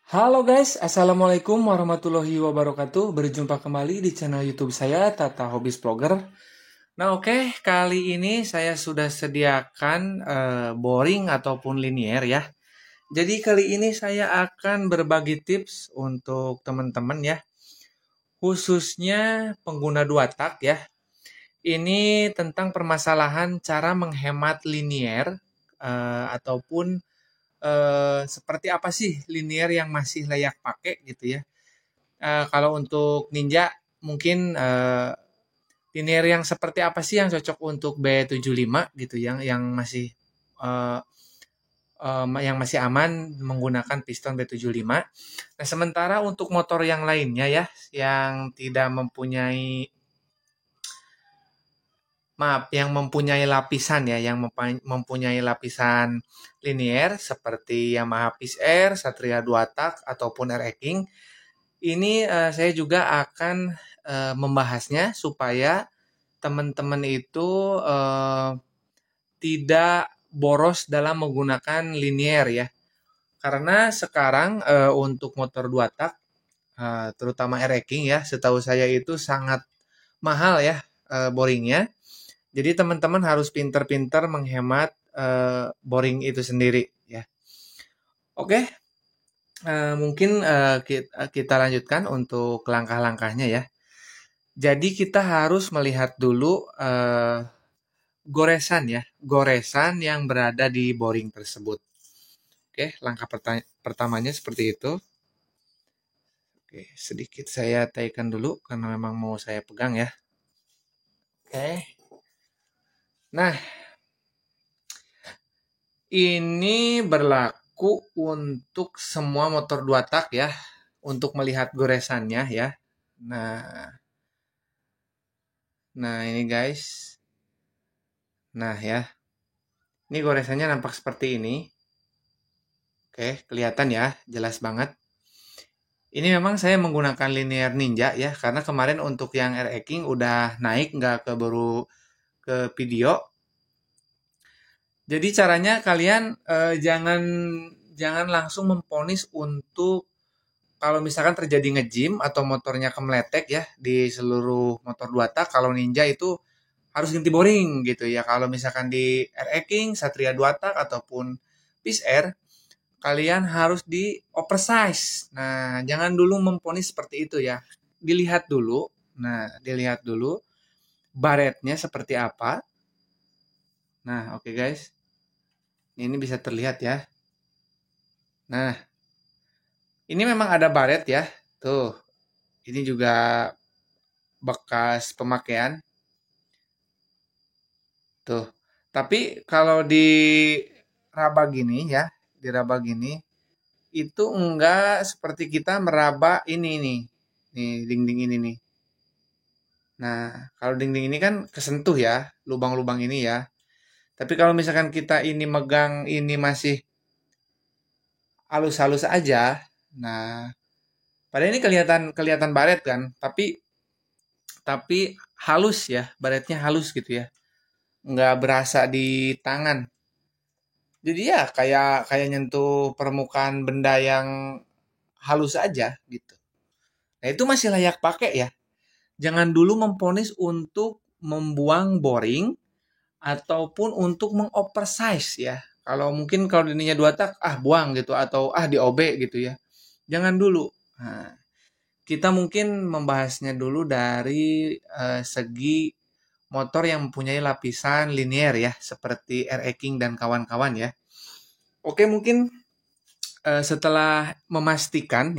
Halo guys, Assalamualaikum warahmatullahi wabarakatuh. Berjumpa kembali di channel YouTube saya, Tata Hobbies Vlogger. Nah oke, kali ini saya sudah sediakan boring ataupun linier ya. Jadi kali ini saya akan berbagi tips untuk teman-teman ya. Khususnya pengguna dua tak ya. Ini tentang permasalahan cara menghemat linier ataupun seperti apa sih linier yang masih layak pakai gitu ya. Kalau untuk Ninja mungkin linear yang seperti apa sih yang cocok untuk B75 gitu yang masih eh, yang masih aman menggunakan piston B75. Nah, sementara untuk motor yang lainnya ya yang tidak mempunyai yang mempunyai lapisan ya, yang mempunyai lapisan linier seperti Yamaha Peace Air, Satria 2 tak ataupun RX King. Ini saya juga akan membahasnya supaya teman-teman itu tidak boros dalam menggunakan linier ya. Karena sekarang untuk motor 2 tak, terutama R-King ya, setahu saya itu sangat mahal ya boringnya. Jadi teman-teman harus pinter-pinter menghemat boring itu sendiri ya. Oke, mungkin kita lanjutkan untuk langkah-langkahnya ya. Jadi kita harus melihat dulu goresan ya, goresan yang berada di boring tersebut. Oke, langkah pertamanya seperti itu. Oke, sedikit saya taikan dulu karena memang mau saya pegang ya. Oke. Nah, ini berlaku untuk semua motor dua tak ya, untuk melihat goresannya ya. Nah, nah ini guys. Nah ya, ini goresannya nampak seperti ini. Oke, kelihatan ya, jelas banget. Ini memang saya menggunakan linear Ninja ya, karena kemarin untuk yang RX King udah naik, nggak keburu ke video. Jadi caranya kalian jangan langsung memponis untuk kalau misalkan terjadi nge-gym atau motornya kemeletek ya di seluruh motor 2 tak, kalau Ninja itu harus ganti boring gitu ya. Kalau misalkan di RX King, Satria 2 tak ataupun Peace Air, kalian harus di oversize. Nah, jangan dulu memponis seperti itu ya. Dilihat dulu. Nah, dilihat dulu baretnya seperti apa. Nah, oke guys. Ini bisa terlihat ya. Nah, ini memang ada baret ya. Tuh, ini juga bekas pemakaian. Tuh. Tapi kalau di raba gini ya, di raba gini itu enggak seperti kita meraba ini nih. Nih, dinding ini nih. Nah, kalau dinding ini kan kesentuh ya, lubang-lubang ini ya. Tapi kalau misalkan kita ini megang ini masih halus-halus aja, nah, pada ini kelihatan kelihatan baret kan, tapi halus ya, baretnya halus gitu ya, nggak berasa di tangan. Jadi ya kayak kayak nyentuh permukaan benda yang halus aja gitu. Nah itu masih layak pakai ya. Jangan dulu memponis untuk membuang boring ataupun untuk mengoversize ya. Kalau mungkin kalau ininya dua tak, buang gitu atau di OB gitu ya. Jangan dulu. Nah, kita mungkin membahasnya dulu dari segi motor yang mempunyai lapisan linier ya, seperti RX King dan kawan-kawan ya. Oke, mungkin setelah memastikan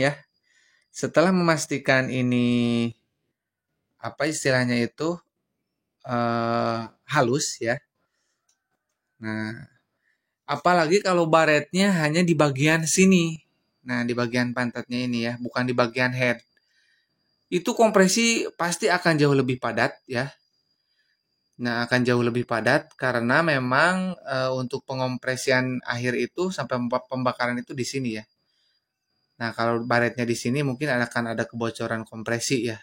ini apa istilahnya itu halus ya. Nah, apalagi kalau baretnya hanya di bagian sini. Nah, di bagian pantatnya ini ya, bukan di bagian head. Itu kompresi pasti akan jauh lebih padat ya. Nah, akan jauh lebih padat karena memang untuk pengompresian akhir itu sampai pembakaran itu di sini ya. Nah, kalau baretnya di sini mungkin akan ada kebocoran kompresi ya.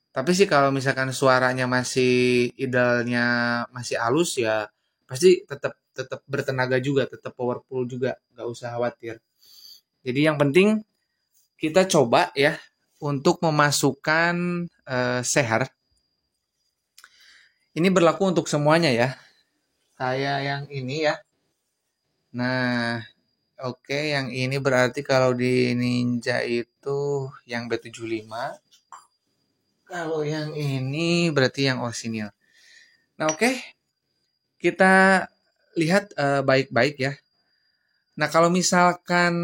Tapi sih kalau misalkan suaranya masih idealnya masih halus ya pasti tetap tetap bertenaga juga, tetap powerful juga, nggak usah khawatir. Jadi yang penting kita coba ya untuk memasukkan seher. Ini berlaku untuk semuanya ya. Saya yang ini ya. Nah, oke, yang ini berarti kalau di Ninja itu yang B75. Kalau yang ini berarti yang orisinil. Nah, oke, kita lihat baik-baik ya. Nah, kalau misalkan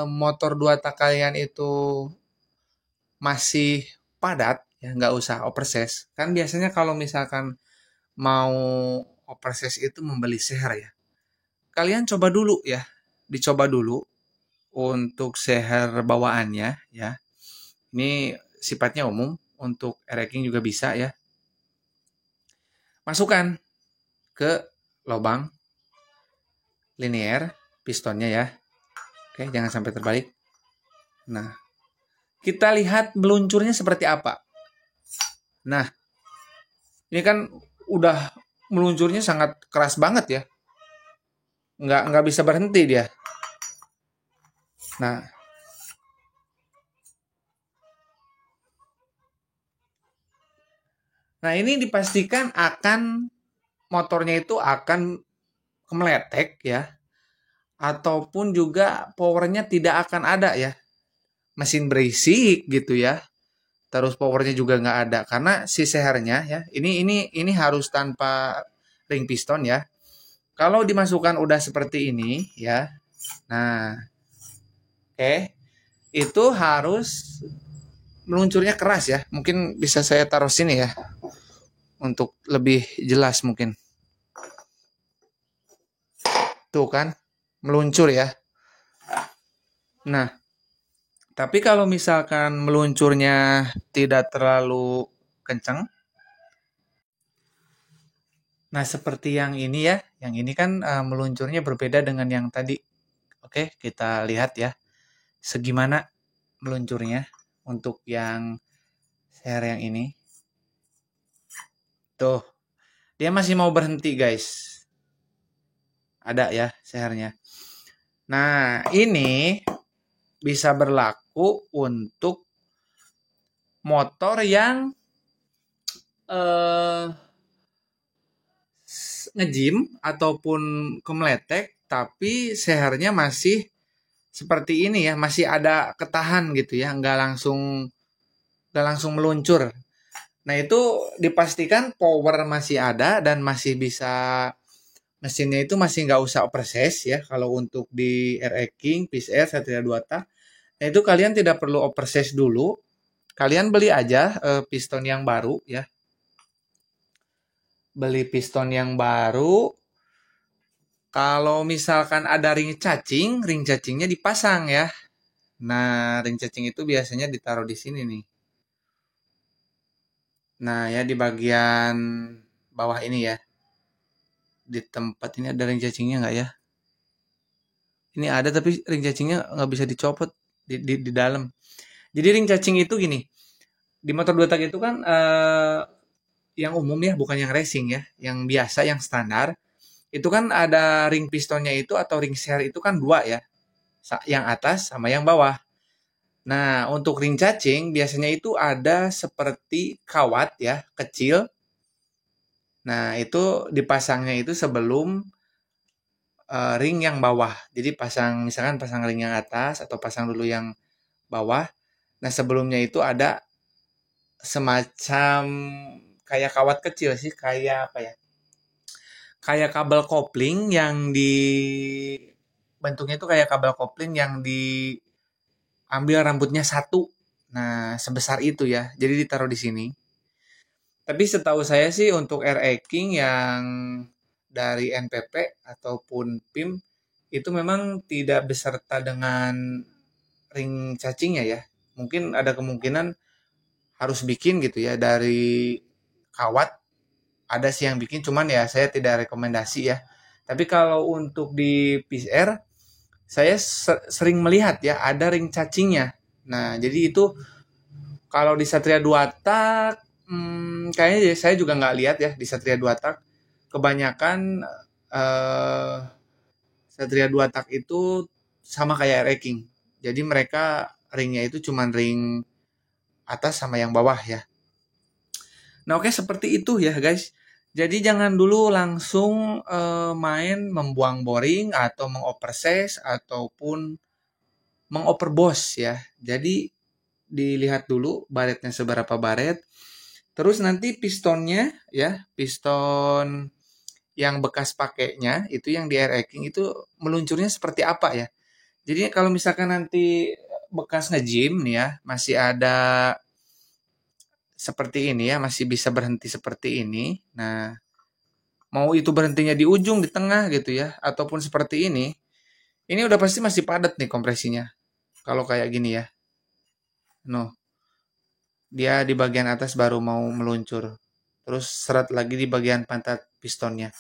motor dua tak kalian itu masih padat, ya nggak usah operses. Kan biasanya kalau misalkan mau operses itu membeli seher ya. Kalian coba dulu ya, dicoba dulu untuk seher bawaannya ya. Ini sifatnya umum, untuk racking juga bisa ya. Masukkan ke lubang linear pistonnya ya. Oke, jangan sampai terbalik. Nah, kita lihat meluncurnya seperti apa. Nah, ini kan udah meluncurnya sangat keras banget ya. Nggak bisa berhenti dia. Nah, ini dipastikan akan motornya itu akan kemeletek ya, ataupun juga powernya tidak akan ada ya. Mesin berisik gitu ya. Terus powernya juga nggak ada karena si sehernya ya. Ini harus tanpa ring piston ya. Kalau dimasukkan udah seperti ini ya. Nah, oke. Itu harus meluncurnya keras ya. Mungkin bisa saya taruh sini ya untuk lebih jelas mungkin. Tuh kan meluncur ya. Nah, tapi kalau misalkan meluncurnya tidak terlalu kencang, nah seperti yang ini ya, yang ini kan meluncurnya berbeda dengan yang tadi. Oke, kita lihat ya, segimana meluncurnya untuk yang share yang ini. Tuh, dia masih mau berhenti guys. Ada ya sehernya. Nah, ini bisa berlaku untuk motor yang eh, ngejim ataupun kemeletek tapi sehernya masih seperti ini ya, masih ada ketahan gitu ya, nggak langsung meluncur. Nah, itu dipastikan power masih ada dan masih bisa, mesinnya itu masih nggak usah operses ya kalau untuk di RE King, Peace Air, Satria 2 tak. Nah, itu kalian tidak perlu operses dulu. Kalian beli aja piston yang baru ya. Beli piston yang baru. Kalau misalkan ada ring cacingnya dipasang ya. Nah, ring cacing itu biasanya ditaruh di sini nih. Nah, ya di bagian bawah ini ya. Di tempat ini ada ring cacingnya nggak ya? Ini ada tapi ring cacingnya nggak bisa dicopot di dalam. Jadi ring cacing itu gini. Di motor dua tak itu kan yang umum ya, bukan yang racing ya. Yang biasa, yang standar. Itu kan ada ring pistonnya itu atau ring share itu kan dua ya. Yang atas sama yang bawah. Nah, untuk ring cacing biasanya itu ada seperti kawat ya, kecil. Nah, itu dipasangnya itu sebelum ring yang bawah. Jadi misalkan pasang ring yang atas atau pasang dulu yang bawah. Nah, sebelumnya itu ada semacam kayak kawat kecil sih, kayak apa ya? Kayak kabel kopling yang bentuknya itu kayak kabel kopling yang diambil rambutnya satu. Nah, sebesar itu ya. Jadi ditaruh di sini. Tapi setahu saya sih untuk RE King yang dari NPP ataupun PIM itu memang tidak beserta dengan ring cacingnya ya. Mungkin ada kemungkinan harus bikin gitu ya dari kawat. Ada sih yang bikin, cuman ya saya tidak rekomendasi ya. Tapi kalau untuk di PCR, saya sering melihat ya ada ring cacingnya. Nah, jadi itu kalau di Satria 2 tak, kayaknya saya juga nggak lihat ya di Satria 2 tak. Kebanyakan eh, Satria 2 tak itu sama kayak Reking. Jadi mereka ringnya itu cuman ring atas sama yang bawah ya. Nah, oke seperti itu ya guys. Jadi jangan dulu langsung main membuang boring atau mengoversize ataupun mengoperbos ya. Jadi dilihat dulu baretnya seberapa baret. Terus nanti pistonnya ya, piston yang bekas pakainya itu yang di air racking itu meluncurnya seperti apa ya. Jadi kalau misalkan nanti bekas nge-gym nih ya, masih ada seperti ini ya, masih bisa berhenti seperti ini. Nah, mau itu berhentinya di ujung, di tengah gitu ya, ataupun seperti ini udah pasti masih padat nih kompresinya. Kalau kayak gini ya. No, dia di bagian atas baru mau meluncur. Terus seret lagi di bagian pantat pistonnya.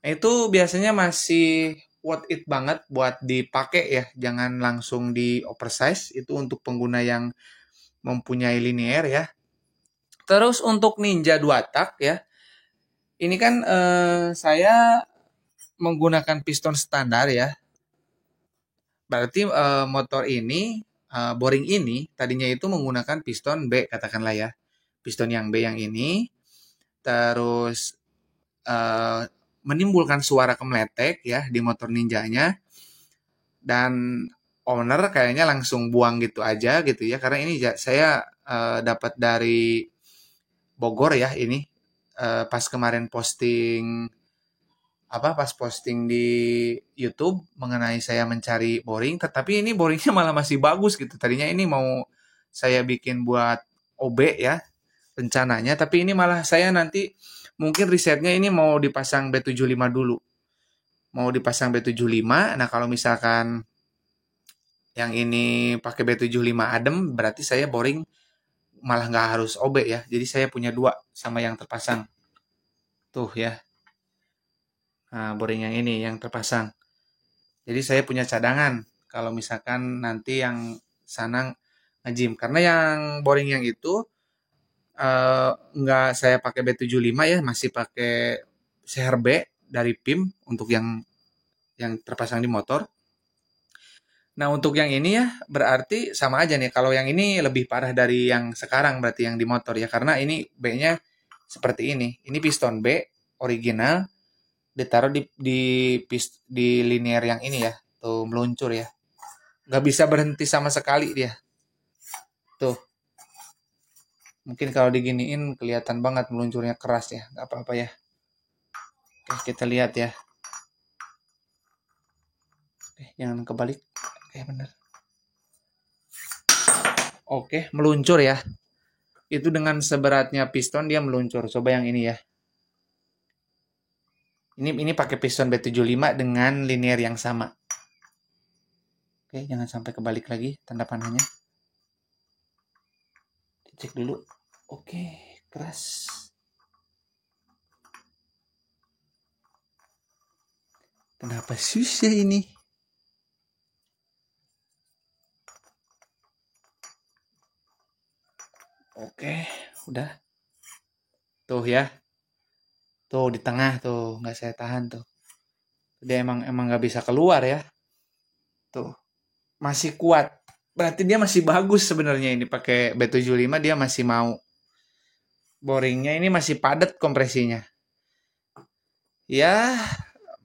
Nah, itu biasanya masih worth it banget buat dipakai ya. Jangan langsung di oversize. Itu untuk pengguna yang mempunyai linear ya. Terus untuk Ninja 2 tak ya. Ini kan saya menggunakan piston standar ya. Berarti motor ini, boring ini tadinya itu menggunakan piston B katakanlah ya. Piston yang B yang ini terus eh, menimbulkan suara kemeletek ya di motor ninjanya, dan owner kayaknya langsung buang gitu aja gitu ya, karena ini saya dapat dari Bogor ya ini, pas kemarin posting pas posting di YouTube mengenai saya mencari boring, tetapi ini boringnya malah masih bagus gitu. Tadinya ini mau saya bikin buat OB ya rencananya, tapi ini malah saya nanti mungkin risetnya ini mau dipasang B75 dulu. Mau dipasang B75. Nah, kalau misalkan yang ini pakai B75 adem, berarti saya boring malah nggak harus OB ya. Jadi saya punya dua sama yang terpasang. Tuh ya. Nah, boring yang ini yang terpasang. Jadi saya punya cadangan kalau misalkan nanti yang sana nge-gym. Karena yang boring yang itu nggak saya pakai B75 ya, masih pakai CRB dari PIM untuk yang terpasang di motor. Nah, untuk yang ini ya berarti sama aja nih. Kalau yang ini lebih parah dari yang sekarang berarti yang di motor ya. Karena ini B-nya seperti ini. Ini piston B original ditaruh di linear yang ini ya. Tuh meluncur ya. Nggak bisa berhenti sama sekali dia. Tuh. Mungkin kalau diginiin kelihatan banget meluncurnya keras ya. Nggak apa-apa ya. Oke, kita lihat ya. Oke, jangan kebalik. Oke, bener. Oke, meluncur ya. Itu dengan seberatnya piston dia meluncur. Coba yang ini ya. Ini pakai piston B75 dengan linear yang sama. Oke, jangan sampai kebalik lagi tanda panahnya. Dicek dulu. Oke, keras. Kenapa susah ini? Oke, udah. Tuh ya. Tuh di tengah tuh, nggak saya tahan tuh. Dia emang nggak bisa keluar ya. Tuh, masih kuat. Berarti dia masih bagus sebenarnya ini pakai B75 dia masih mau. Boringnya ini masih padat kompresinya. Ya,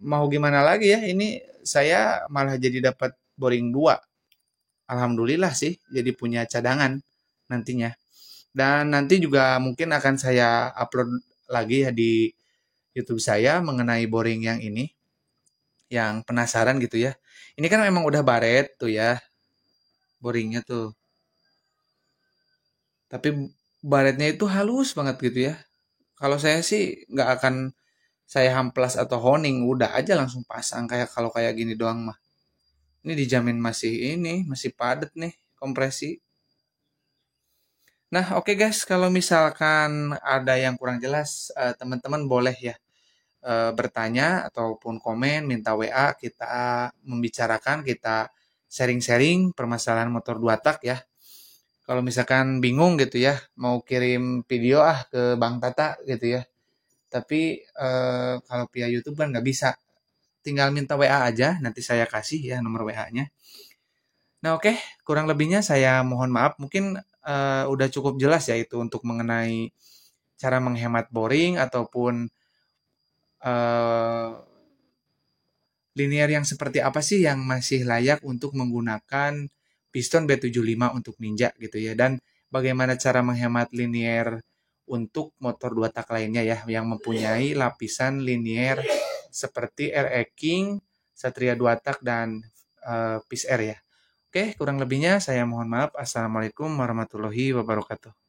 mau gimana lagi ya? Ini saya malah jadi dapat boring 2. Alhamdulillah sih, jadi punya cadangan nantinya. Dan nanti juga mungkin akan saya upload lagi ya di YouTube saya mengenai boring yang ini, yang penasaran gitu ya. Ini kan memang udah baret tuh ya, boringnya tuh. Tapi baretnya itu halus banget gitu ya. Kalau saya sih nggak akan saya hamplas atau honing, udah aja langsung pasang kayak kalau kayak gini doang mah. Ini dijamin masih masih padat nih kompresi. Nah, oke guys, kalau misalkan ada yang kurang jelas, teman-teman boleh ya bertanya ataupun komen, minta WA, kita membicarakan, kita sharing-sharing permasalahan motor 2 tak ya. Kalau misalkan bingung gitu ya, mau kirim video ke Bang Tata gitu ya. Tapi kalau via YouTube kan nggak bisa. Tinggal minta WA aja, nanti saya kasih ya nomor WA-nya. Nah, oke, kurang lebihnya saya mohon maaf. Mungkin udah cukup jelas ya itu untuk mengenai cara menghemat boring ataupun eh, linear yang seperti apa sih yang masih layak untuk menggunakan piston B75 untuk Ninja gitu ya. Dan bagaimana cara menghemat linear untuk motor dua tak lainnya ya yang mempunyai lapisan linear seperti RE King, Satria dua tak dan Peace Air ya. Oke, kurang lebihnya saya mohon maaf. Assalamualaikum warahmatullahi wabarakatuh.